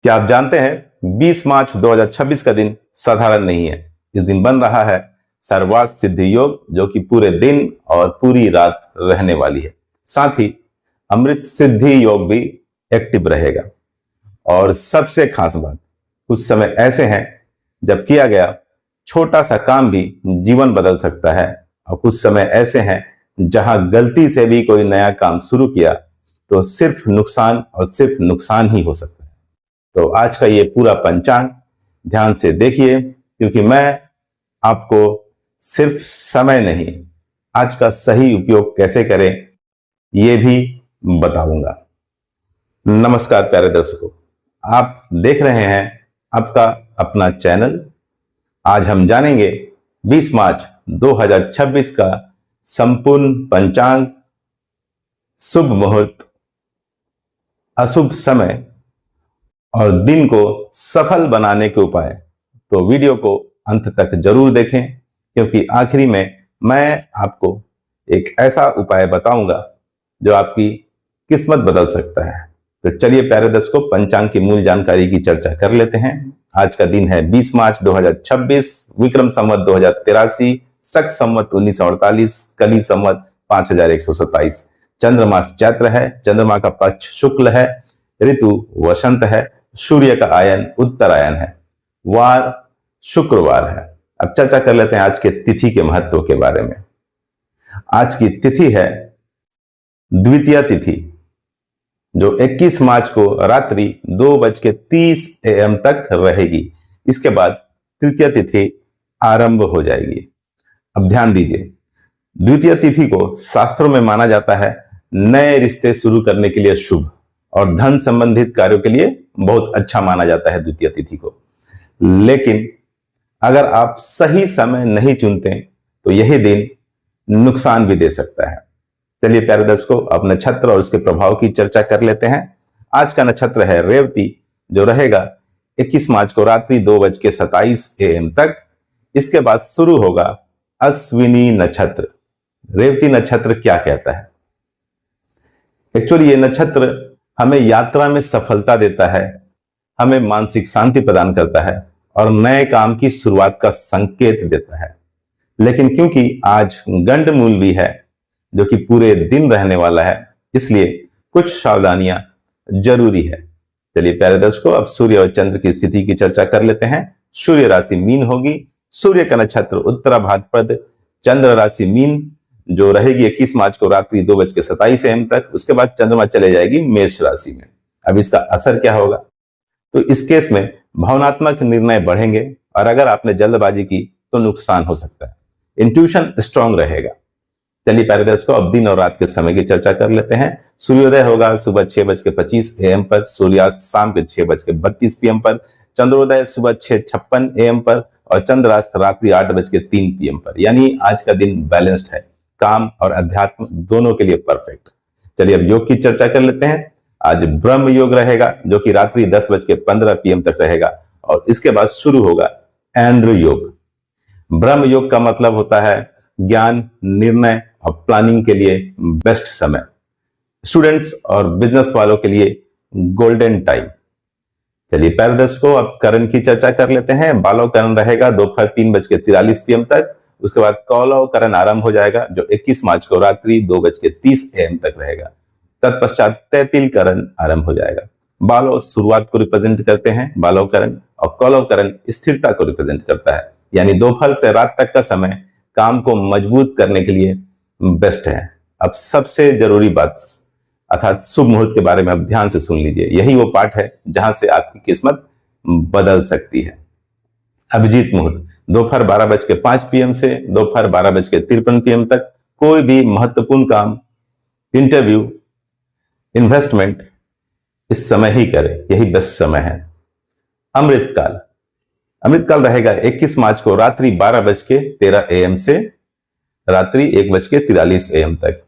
क्या आप जानते हैं 20 मार्च 2026 का दिन साधारण नहीं है। इस दिन बन रहा है सर्वार्थ सिद्धि योग, जो कि पूरे दिन और पूरी रात रहने वाली है। साथ ही अमृत सिद्धि योग भी एक्टिव रहेगा। और सबसे खास बात, कुछ समय ऐसे हैं जब किया गया छोटा सा काम भी जीवन बदल सकता है, और कुछ समय ऐसे हैं जहां गलती से भी कोई नया काम शुरू किया तो सिर्फ नुकसान और सिर्फ नुकसान ही हो सकता है। तो आज का ये पूरा पंचांग ध्यान से देखिए, क्योंकि मैं आपको सिर्फ समय नहीं, आज का सही उपयोग कैसे करें ये भी बताऊंगा। नमस्कार प्यारे दर्शकों, आप देख रहे हैं आपका अपना चैनल। आज हम जानेंगे 20 मार्च 2026 का संपूर्ण पंचांग, शुभ मुहूर्त, अशुभ समय और दिन को सफल बनाने के उपाय। तो वीडियो को अंत तक जरूर देखें, क्योंकि आखिरी में मैं आपको एक ऐसा उपाय बताऊंगा जो आपकी किस्मत बदल सकता है। तो चलिए प्यारे दर्शकों, पंचांग की मूल जानकारी की चर्चा कर लेते हैं। आज का दिन है 20 मार्च 2026, विक्रम संवत 2083, शक संवत 1948, कली संवत 5127। चंद्रमास चैत्र है, चंद्रमा का पक्ष शुक्ल है, ऋतु वसंत है, सूर्य का आयन उत्तरायण है, वार शुक्रवार है। अब चर्चा कर लेते हैं आज के तिथि के महत्व के बारे में। आज की तिथि है द्वितीया तिथि, जो 21 मार्च को रात्रि 2:30 AM तक रहेगी। इसके बाद तृतीय तिथि आरंभ हो जाएगी। अब ध्यान दीजिए, द्वितीय तिथि को शास्त्रों में माना जाता है नए रिश्ते शुरू करने के लिए शुभ, और धन संबंधित कार्यों के लिए बहुत अच्छा माना जाता है द्वितीय तिथि को। लेकिन अगर आप सही समय नहीं चुनते तो यही दिन नुकसान भी दे सकता है। चलिए प्यारे दर्शकों, अब नक्षत्र और उसके प्रभाव की चर्चा कर लेते हैं। आज का नक्षत्र है रेवती, जो रहेगा 21 मार्च को रात्रि 2:27 AM तक। इसके बाद शुरू होगा अश्विनी नक्षत्र। रेवती नक्षत्र क्या कहता है? एक्चुअली ये नक्षत्र हमें यात्रा में सफलता देता है, हमें मानसिक शांति प्रदान करता है और नए काम की शुरुआत का संकेत देता है। लेकिन क्योंकि आज गंड मूल भी है, जो कि पूरे दिन रहने वाला है, इसलिए कुछ सावधानियां जरूरी है। चलिए प्यारे दर्शकों, अब सूर्य और चंद्र की स्थिति की चर्चा कर लेते हैं। सूर्य राशि मीन होगी, सूर्य का नक्षत्र उत्तरा भाद्रपद, चंद्र राशि मीन, जो रहेगी 21 मार्च को रात्रि 2:27 AM तक। उसके बाद चंद्रमा चले जाएगी मेष राशि में। अब इसका असर क्या होगा? तो इस केस में भावनात्मक निर्णय बढ़ेंगे, और अगर आपने जल्दबाजी की तो नुकसान हो सकता है। इंट्यूशन स्ट्रांग रहेगा। चलिए प्यारे दर्शकों, अब दिन और रात के समय की चर्चा कर लेते हैं। सूर्योदय होगा सुबह 6:25 AM पर, सूर्यास्त शाम के 6:32 PM पर, चंद्रोदय सुबह 6:56 AM पर और चंद्रास्त रात्रि 8:03 PM पर। यानी आज का दिन बैलेंस्ड है, काम और अध्यात्म दोनों के लिए परफेक्ट। चलिए अब योग की चर्चा कर लेते हैं। आज ब्रह्म योग रहेगा, जो कि रात्रि 10:15 PM तक रहेगा, और इसके बाद शुरू होगा ऐन्द्र योग। ब्रह्म योग का मतलब होता है ज्ञान, निर्णय और प्लानिंग के लिए बेस्ट समय। स्टूडेंट्स और बिजनेस वालों के लिए गोल्डन टाइम। चलिए प्यारे दर्शकों, अब करण की चर्चा कर लेते हैं। बालव करण रहेगा दोपहर 3:43 PM तक। उसके बाद कौलव करण आरंभ हो जाएगा, जो 21 मार्च को रात्रि 2:30 AM तक रहेगा। तत्पश्चात तैतिल करण आरंभ हो जाएगा। बालव शुरुआत को रिप्रेजेंट करते हैं बालव करण, और कौलव करण स्थिरता को रिप्रेजेंट करता है। यानी दोपहर से रात तक का समय काम को मजबूत करने के लिए बेस्ट है। अब सबसे जरूरी बात अर्थात शुभ मुहूर्त के बारे में अब ध्यान से सुन लीजिए। यही वो पार्ट है जहां से आपकी किस्मत बदल सकती है। अभिजीत मुहूर्त दोपहर 12:05 PM से दोपहर 12:53 PM तक। कोई भी महत्वपूर्ण काम, इंटरव्यू, इन्वेस्टमेंट इस समय ही करें, यही बेस्ट समय है। अमृतकाल अमृतकाल रहेगा 21 मार्च को रात्रि 12:13 AM से रात्रि 1:43 AM तक।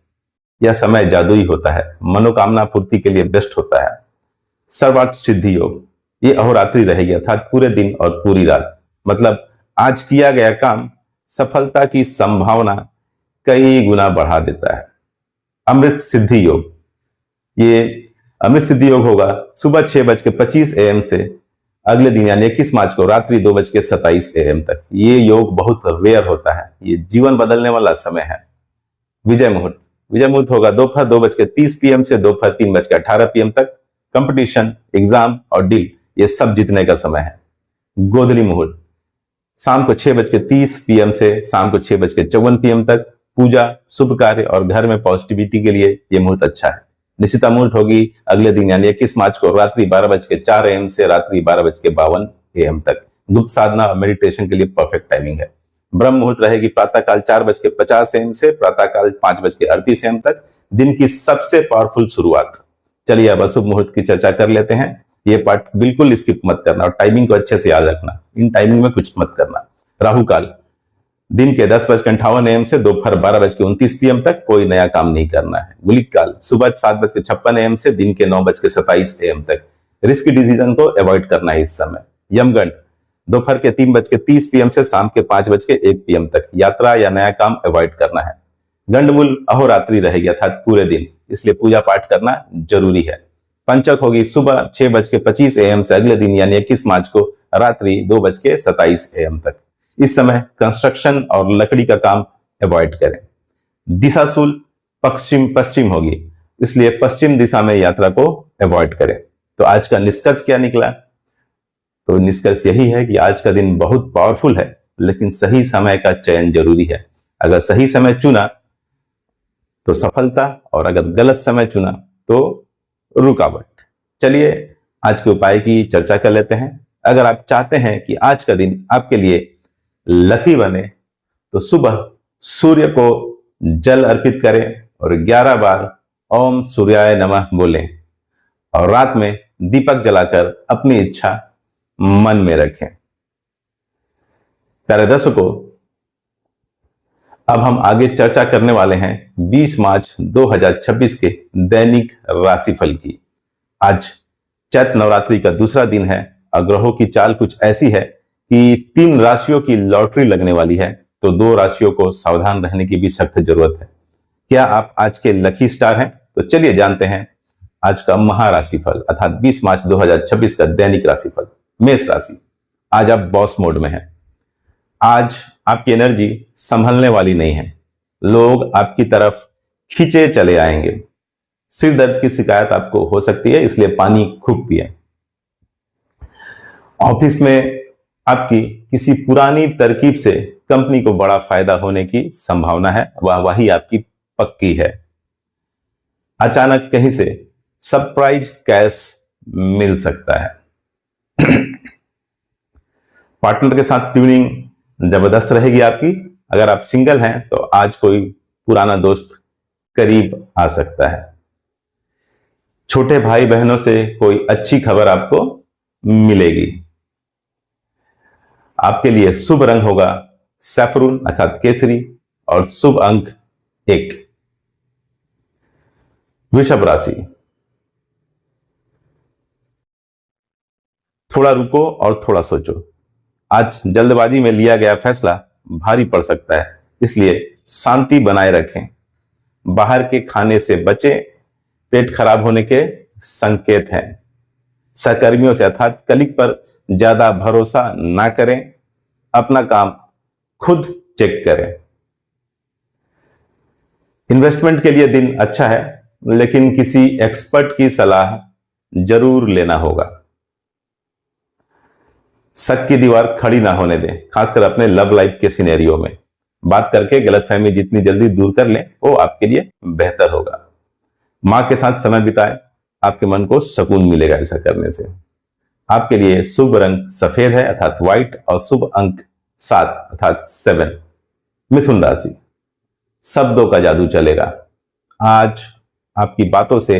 यह समय जादुई होता है, मनोकामना पूर्ति के लिए बेस्ट होता है। सर्वार्थ सिद्धि योग, ये अहोरात्रि रहेगी, अर्थात पूरे दिन और पूरी रात। मतलब आज किया गया काम सफलता की संभावना कई गुना बढ़ा देता है। अमृत सिद्धि योग, ये अमृत सिद्धि योग होगा सुबह 6:25 AM से अगले दिन यानी 21 मार्च को रात्रि 2:27 AM तक। ये योग बहुत रेयर होता है, ये जीवन बदलने वाला समय है। विजय मुहूर्त होगा दोपहर 2:30 PM से दोपहर 3:18 PM तक। कंपटीशन, एग्जाम और डील ये सब जीतने का समय है। गोधली मुहूर्त शाम को 6:30 PM से शाम को 6:54 PM तक। पूजा, शुभ कार्य और घर में पॉजिटिविटी के लिए यह मुहूर्त अच्छा है। निश्चिता मुहूर्त होगी अगले दिन यानी 21 मार्च को रात्रि 12:04 AM से रात्रि 12:52 AM तक। गुप्त साधना और मेडिटेशन के लिए परफेक्ट टाइमिंग है। ब्रह्म मुहूर्त रहेगी प्रातःकाल 4:50 AM से प्रातःकाल 5:38 AM तक, दिन की सबसे पावरफुल शुरुआत। चलिए अब अशुभ मुहूर्त की चर्चा कर लेते हैं। ये पार्ट बिल्कुल स्किप मत करना और टाइमिंग को अच्छे से याद रखना, इन टाइमिंग में कुछ मत करना। राहु काल दिन के 10:58 AM से दोपहर 12:29 PM तक, कोई नया काम नहीं करना है। गुलिक काल सुबह 7:56 AM से दिन के 9:27 AM तक, रिस्की डिसीजन को अवॉइड करना है इस समय। यमगंड दोपहर के 3:30 PM से शाम के 5:01 PM तक, यात्रा या नया काम अवॉइड करना है। गंडमूल अहोरात्रि रहेगी अर्थात पूरे दिन, इसलिए पूजा पाठ करना जरूरी है। पंचक होगी सुबह 6:25 AM से अगले दिन यानी 21 मार्च को रात्रि 2:27 AM तक। इस समय कंस्ट्रक्शन और लकड़ी का काम अवॉइड करें। दिशाशूल पश्चिम होगी, इसलिए पश्चिम दिशा में यात्रा को अवॉइड करें। तो आज का निष्कर्ष क्या निकला? तो निष्कर्ष यही है कि आज का दिन बहुत पावरफुल है, लेकिन सही समय का चयन जरूरी है। अगर सही समय चुना तो सफलता, और अगर गलत समय चुना तो रुकावट। चलिए आज के उपाय की चर्चा कर लेते हैं। अगर आप चाहते हैं कि आज का दिन आपके लिए लकी बने तो सुबह सूर्य को जल अर्पित करें और 11 बार ओम सूर्याय नमः बोलें, और रात में दीपक जलाकर अपनी इच्छा मन में रखें। प्यारे दर्शकों, अब हम आगे चर्चा करने वाले हैं 20 मार्च 2026 के दैनिक राशिफल की। आज चैत नवरात्रि का दूसरा दिन है और ग्रहों की चाल कुछ ऐसी है कि 3 राशियों की लॉटरी लगने वाली है, तो 2 राशियों को सावधान रहने की भी सख्त जरूरत है। क्या आप आज के लकी स्टार हैं? तो चलिए जानते हैं आज का महाराशिफल अर्थात 20 मार्च 2026 का दैनिक राशिफल। मेष राशि, आज आप बॉस मोड में हैं। आज आपकी एनर्जी संभलने वाली नहीं है, लोग आपकी तरफ खींचे चले आएंगे। सिर दर्द की शिकायत आपको हो सकती है, इसलिए पानी खूब पिए। ऑफिस में आपकी किसी पुरानी तरकीब से कंपनी को बड़ा फायदा होने की संभावना है, वही आपकी पक्की है। अचानक कहीं से सरप्राइज कैश मिल सकता है। पार्टनर के साथ ट्यूनिंग जबरदस्त रहेगी आपकी। अगर आप सिंगल हैं तो आज कोई पुराना दोस्त करीब आ सकता है। छोटे भाई बहनों से कोई अच्छी खबर आपको मिलेगी। आपके लिए शुभ रंग होगा सैफरून अर्थात केसरी और शुभ अंक 1। वृषभ राशि, थोड़ा रुको और थोड़ा सोचो। आज जल्दबाजी में लिया गया फैसला भारी पड़ सकता है, इसलिए शांति बनाए रखें। बाहर के खाने से बचें, पेट खराब होने के संकेत हैं। सहकर्मियों से अर्थात कलीग पर ज्यादा भरोसा ना करें। अपना काम खुद चेक करें। इन्वेस्टमेंट के लिए दिन अच्छा है, लेकिन किसी एक्सपर्ट की सलाह जरूर लेना होगा। शक की दीवार खड़ी ना होने दें, खासकर अपने लव लाइफ के सिनेरियो में। बात करके गलतफहमी जितनी जल्दी दूर कर लें वो आपके लिए बेहतर होगा। मां के साथ समय बिताएं, आपके मन को सुकून मिलेगा ऐसा करने से। आपके लिए शुभ रंग सफेद है अर्थात व्हाइट और शुभ अंक 7 अर्थात 7। मिथुन राशि, शब्दों का जादू चलेगा। आज आपकी बातों से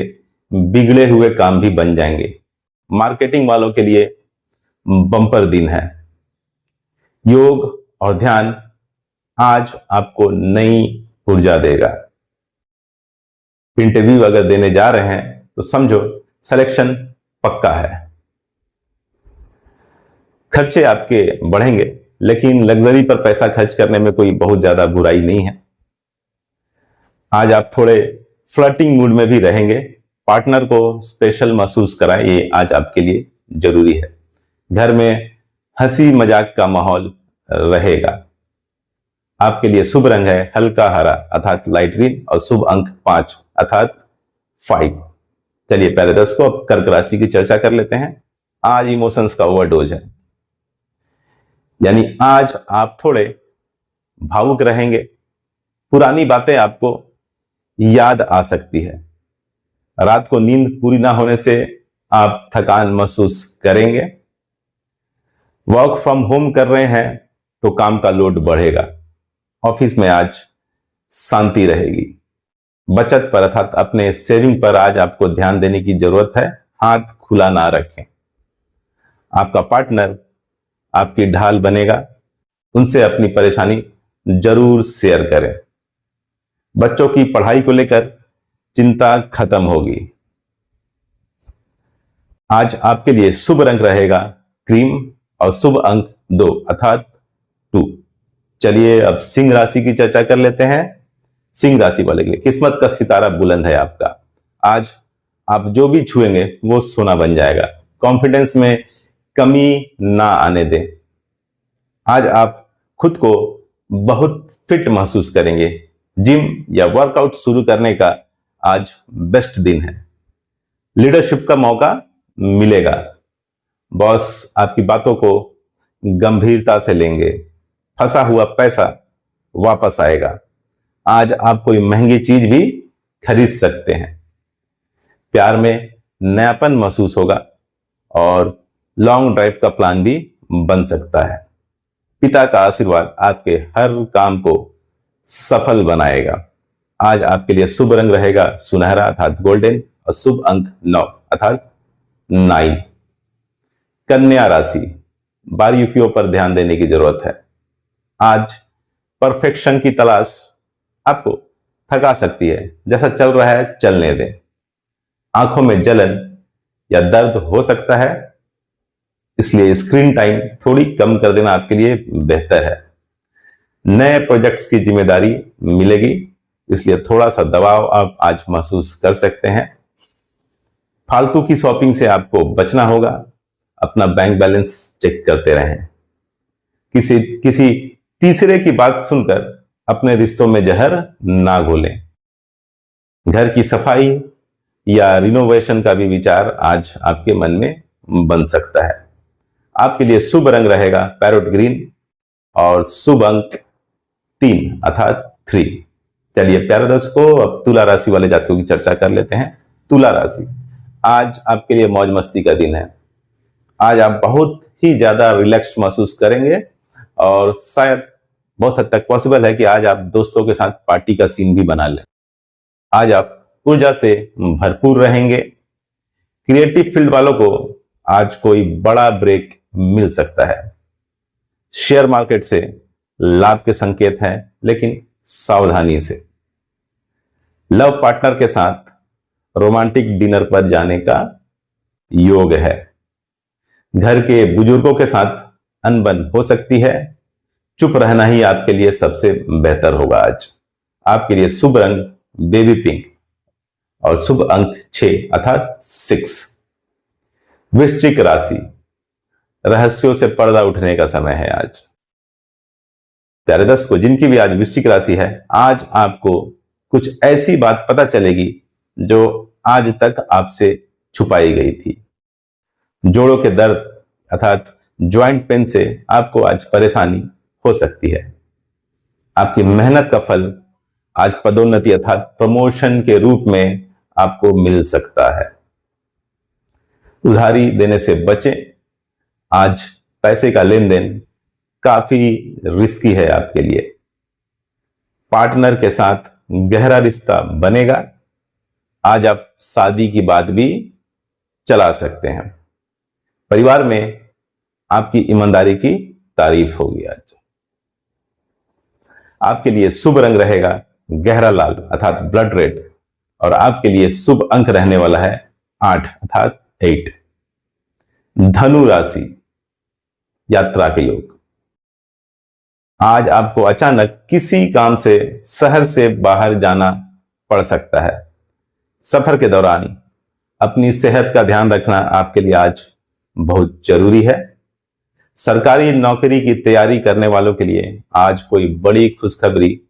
बिगड़े हुए काम भी बन जाएंगे। मार्केटिंग वालों के लिए बम्पर दिन है। योग और ध्यान आज आपको नई ऊर्जा देगा। इंटरव्यू अगर देने जा रहे हैं तो समझो सिलेक्शन पक्का है। खर्चे आपके बढ़ेंगे, लेकिन लग्जरी पर पैसा खर्च करने में कोई बहुत ज्यादा बुराई नहीं है। आज आप थोड़े फ्लर्टिंग मूड में भी रहेंगे पार्टनर को स्पेशल महसूस कराएं, ये आज आपके लिए जरूरी है। घर में हंसी मजाक का माहौल रहेगा। आपके लिए शुभ रंग है हल्का हरा अर्थात लाइट ग्रीन और शुभ अंक 5 अर्थात 5। चलिए प्यारे दर्शकों, अब कर्क राशि की चर्चा कर लेते हैं। आज इमोशंस का ओवरडोज है, यानी आज आप थोड़े भावुक रहेंगे। पुरानी बातें आपको याद आ सकती है। रात को नींद पूरी ना होने से आप थकान महसूस करेंगे। वर्क फ्रॉम होम कर रहे हैं तो काम का लोड बढ़ेगा। ऑफिस में आज शांति रहेगी। बचत पर अर्थात अपने सेविंग पर आज आपको ध्यान देने की जरूरत है। हाथ खुला ना रखें। आपका पार्टनर आपकी ढाल बनेगा। उनसे अपनी परेशानी जरूर शेयर करें। बच्चों की पढ़ाई को लेकर चिंता खत्म होगी। आज आपके लिए शुभ रंग रहेगा क्रीम और शुभ अंक 2 अर्थात 2। चलिए अब सिंह राशि की चर्चा कर लेते हैं। सिंह राशि वाले के लिए किस्मत का सितारा बुलंद है आपका। आज आप जो भी छुएंगे वो सोना बन जाएगा। कॉन्फिडेंस में कमी ना आने दें। आज आप खुद को बहुत फिट महसूस करेंगे। जिम या वर्कआउट शुरू करने का आज बेस्ट दिन है। लीडरशिप का मौका मिलेगा। बॉस आपकी बातों को गंभीरता से लेंगे। फंसा हुआ पैसा वापस आएगा। आज आप कोई महंगी चीज भी खरीद सकते हैं। प्यार में नयापन महसूस होगा और लॉन्ग ड्राइव का प्लान भी बन सकता है। पिता का आशीर्वाद आपके हर काम को सफल बनाएगा। आज आपके लिए शुभ रंग रहेगा सुनहरा अर्थात गोल्डन और शुभ अंक 9 अर्थात 9। कन्या राशि, बारीकियों पर ध्यान देने की जरूरत है। आज परफेक्शन की तलाश आपको थका सकती है। जैसा चल रहा है चलने दें। आंखों में जलन या दर्द हो सकता है, इसलिए स्क्रीन टाइम थोड़ी कम कर देना आपके लिए बेहतर है। नए प्रोजेक्ट्स की जिम्मेदारी मिलेगी, इसलिए थोड़ा सा दबाव आप आज महसूस कर सकते हैं। फालतू की शॉपिंग से आपको बचना होगा। अपना बैंक बैलेंस चेक करते रहें। किसी तीसरे की बात सुनकर अपने रिश्तों में जहर ना घोलें। घर की सफाई या रिनोवेशन का भी विचार आज आपके मन में बन सकता है। आपके लिए शुभ रंग रहेगा पैरोट ग्रीन और शुभ अंक 3 अर्थात 3। चलिए प्यारे दर्शकों, अब तुला राशि वाले जातकों की चर्चा कर लेते हैं। तुला राशि, आज आपके लिए मौज मस्ती का दिन है। आज आप बहुत ही ज्यादा रिलैक्स महसूस करेंगे और शायद बहुत हद तक पॉसिबल है कि आज आप दोस्तों के साथ पार्टी का सीन भी बना लें। आज आप ऊर्जा से भरपूर रहेंगे। क्रिएटिव फील्ड वालों को आज कोई बड़ा ब्रेक मिल सकता है। शेयर मार्केट से लाभ के संकेत हैं, लेकिन सावधानी से। लव पार्टनर के साथ रोमांटिक डिनर पर जाने का योग है। घर के बुजुर्गों के साथ अनबन हो सकती है। चुप रहना ही आपके लिए सबसे बेहतर होगा। आज आपके लिए शुभ रंग बेबी पिंक और शुभ अंक 6 अर्थात 6। वृश्चिक राशि, रहस्यों से पर्दा उठने का समय है आज। प्यारे दर्शकों, जिनकी भी आज वृश्चिक राशि है, आज आपको कुछ ऐसी बात पता चलेगी जो आज तक आपसे छुपाई गई थी। जोड़ों के दर्द अर्थात ज्वाइंट पेन से आपको आज परेशानी हो सकती है। आपकी मेहनत का फल आज पदोन्नति अर्थात प्रमोशन के रूप में आपको मिल सकता है। उधारी देने से बचें। आज पैसे का लेन देन काफी रिस्की है आपके लिए। पार्टनर के साथ गहरा रिश्ता बनेगा। आज आप शादी की बात भी चला सकते हैं। परिवार में आपकी ईमानदारी की तारीफ होगी। आज आपके लिए शुभ रंग रहेगा गहरा लाल अर्थात ब्लड रेड और आपके लिए शुभ अंक रहने वाला है 8 अर्थात 8। धनु राशि, यात्रा के योग। आज आपको अचानक किसी काम से शहर से बाहर जाना पड़ सकता है। सफर के दौरान अपनी सेहत का ध्यान रखना आपके लिए आज बहुत जरूरी है। सरकारी नौकरी की तैयारी करने वालों के लिए आज कोई बड़ी खुशखबरी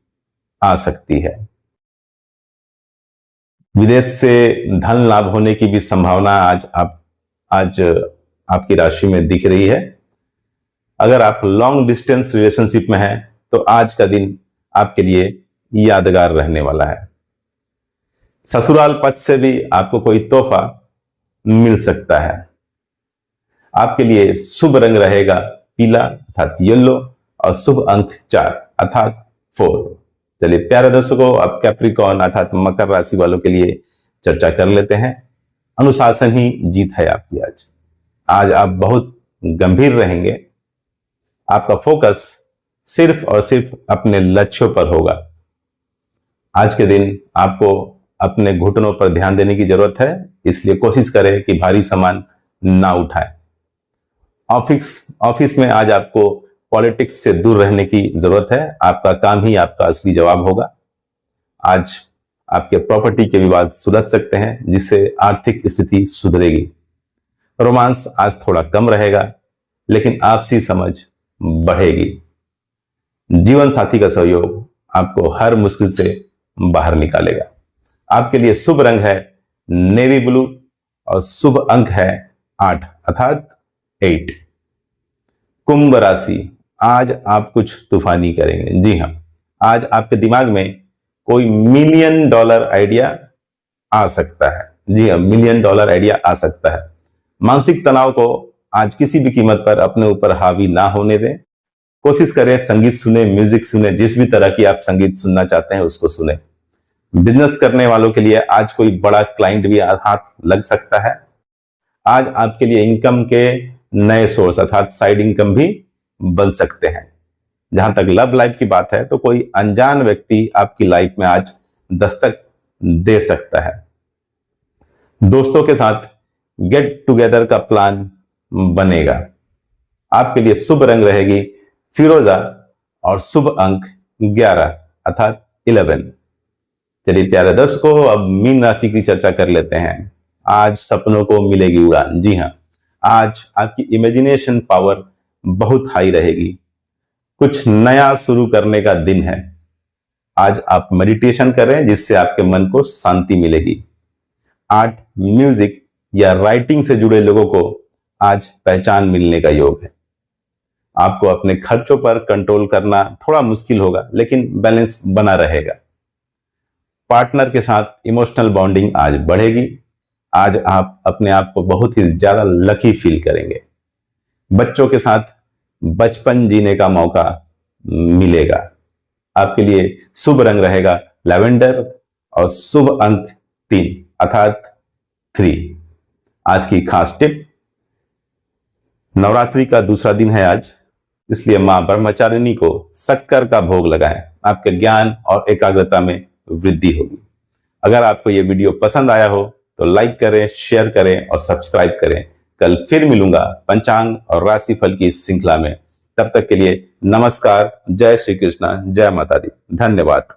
आ सकती है। विदेश से धन लाभ होने की भी संभावना आज आपकी राशि में दिख रही है। अगर आप लॉन्ग डिस्टेंस रिलेशनशिप में हैं तो आज का दिन आपके लिए यादगार रहने वाला है। ससुराल पक्ष से भी आपको कोई तोहफा मिल सकता है। आपके लिए शुभ रंग रहेगा पीला अर्थात येलो और शुभ अंक 4 अर्थात 4। चलिए प्यारे दर्शकों, अब कैप्रिकॉर्न अर्थात मकर राशि वालों के लिए चर्चा कर लेते हैं। अनुशासन ही जीत है आपकी। आज आप बहुत गंभीर रहेंगे। आपका फोकस सिर्फ और सिर्फ अपने लक्ष्यों पर होगा। आज के दिन आपको अपने घुटनों पर ध्यान देने की जरूरत है, इसलिए कोशिश करें कि भारी सामान ना उठाएं। ऑफिस में आज आपको पॉलिटिक्स से दूर रहने की जरूरत है। आपका काम ही आपका असली जवाब होगा। आज आपके प्रॉपर्टी के विवाद सुलझ सकते हैं, जिससे आर्थिक स्थिति सुधरेगी। रोमांस आज थोड़ा कम रहेगा, लेकिन आपसी समझ बढ़ेगी। जीवन साथी का सहयोग आपको हर मुश्किल से बाहर निकालेगा। आपके लिए शुभ रंग है नेवी ब्लू और शुभ अंक है 8 अर्थात 8। कुंभ राशि, आज आप कुछ तूफानी करेंगे। जी हां, आज आपके दिमाग में कोई $1 मिलियन आइडिया आ सकता है। जी हां, $1 मिलियन आइडिया आ सकता है। मानसिक तनाव को आज किसी भी कीमत पर अपने ऊपर हावी ना होने दें। कोशिश करें संगीत सुने, म्यूजिक सुने, जिस भी तरह की आप संगीत सुनना चाहते हैं उसको सुने। बिजनेस करने वालों के लिए आज कोई बड़ा क्लाइंट भी हाथ लग सकता है। आज आपके लिए इनकम के नए सोर्स अर्थात साइड इनकम भी बन सकते हैं। जहां तक लव लाइफ की बात है तो कोई अनजान व्यक्ति आपकी लाइफ में आज दस्तक दे सकता है। दोस्तों के साथ गेट टुगेदर का प्लान बनेगा। आपके लिए शुभ रंग रहेगी फिरोजा और शुभ अंक 11 अर्थात 11। चलिए प्यारे दर्शकों, अब मीन राशि की चर्चा कर लेते हैं। आज सपनों को मिलेगी उड़ान। जी हां, आज आपकी इमेजिनेशन पावर बहुत हाई रहेगी। कुछ नया शुरू करने का दिन है। आज आप मेडिटेशन करें, जिससे आपके मन को शांति मिलेगी। आर्ट, म्यूजिक या राइटिंग से जुड़े लोगों को आज पहचान मिलने का योग है। आपको अपने खर्चों पर कंट्रोल करना थोड़ा मुश्किल होगा, लेकिन बैलेंस बना रहेगा। पार्टनर के साथ इमोशनल बॉन्डिंग आज बढ़ेगी। आज आप अपने आप को बहुत ही ज्यादा लकी फील करेंगे। बच्चों के साथ बचपन जीने का मौका मिलेगा। आपके लिए शुभ रंग रहेगा लैवेंडर और शुभ अंक 3 अर्थात 3। आज की खास टिप, नवरात्रि का दूसरा दिन है आज, इसलिए मां ब्रह्मचारिणी को शक्कर का भोग लगाएं। आपके ज्ञान और एकाग्रता में वृद्धि होगी। अगर आपको यह वीडियो पसंद आया हो तो लाइक करें, शेयर करें और सब्सक्राइब करें। कल फिर मिलूंगा पंचांग और राशिफल की इस श्रृंखला में। तब तक के लिए नमस्कार, जय श्री कृष्णा, जय माता दी, धन्यवाद।